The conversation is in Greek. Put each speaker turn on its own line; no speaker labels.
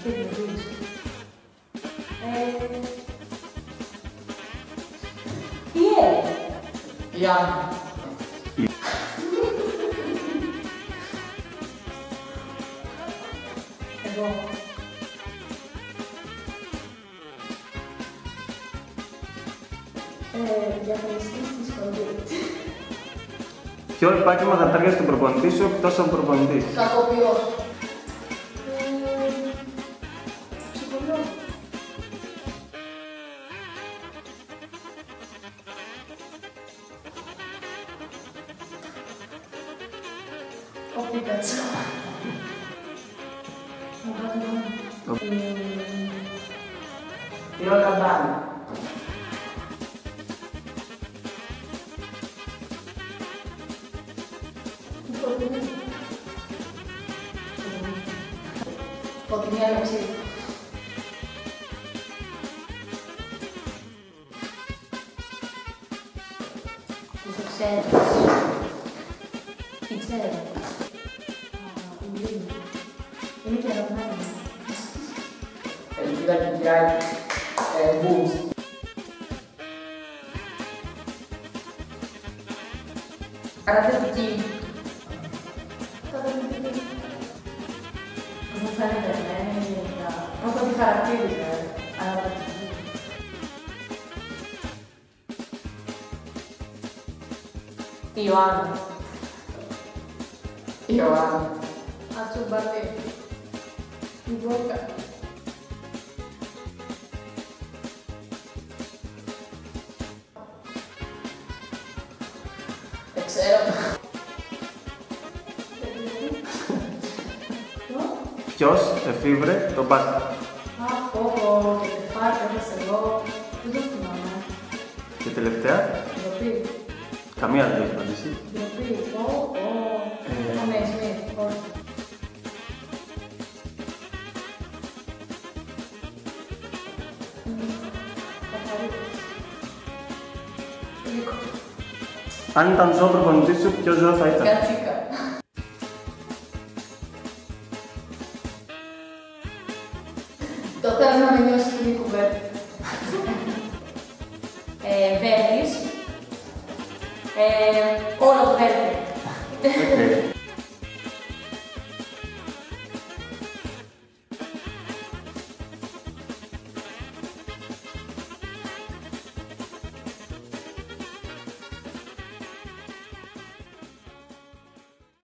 και γνωρίζεις. Η Έλλη.
Η Άννα.
Εγώ. Διαχωριστής στη σχολή.
Ποιο επάγγελμα θα ταιριάζει στον προπονητή σου εκτός από προπονητής?
Κακοποιός.
Ψυχολόγο. Ο Πίκατσο.
Η Ροκαμπάνη.
Φωτεινή Αλεξίδα. Τους εξαίρετες. Η Τσέρα. Η Λίνη. Είναι και αγαπημένη μου.
Ελπίδα Κυπριάκη. Μπούμς. Καταθετική.
Καταθετική. Πώς μου φαίνεται γενικά. Πώς θα τη χαρακτήριζε. Αναπτυκτική. Η Ιωάννα.
Η Ιωάννα.
Ατσουμπαλή. Η Βόκα.
Ξέρω.
Ποιος εφήβρε το μπάσκετ?
Από και κεφάλι, έφτασε εγώ. Δεν το θυμάμαι.
Και τελευταία,
Ντροπή.
καμία δεν έχει απαντήσει.
Ντροπή. Ναι, Σμιθ. Όχι. Καθαρίτης. Λύκο.
Αν ήταν ζώο προπονητής σου, ποιο ζώο θα ήταν?
Κατσίκα. Το θέλω να με νιώσει την κουβέντα. Βέρνης. Όλο το βέρνη.
Okay.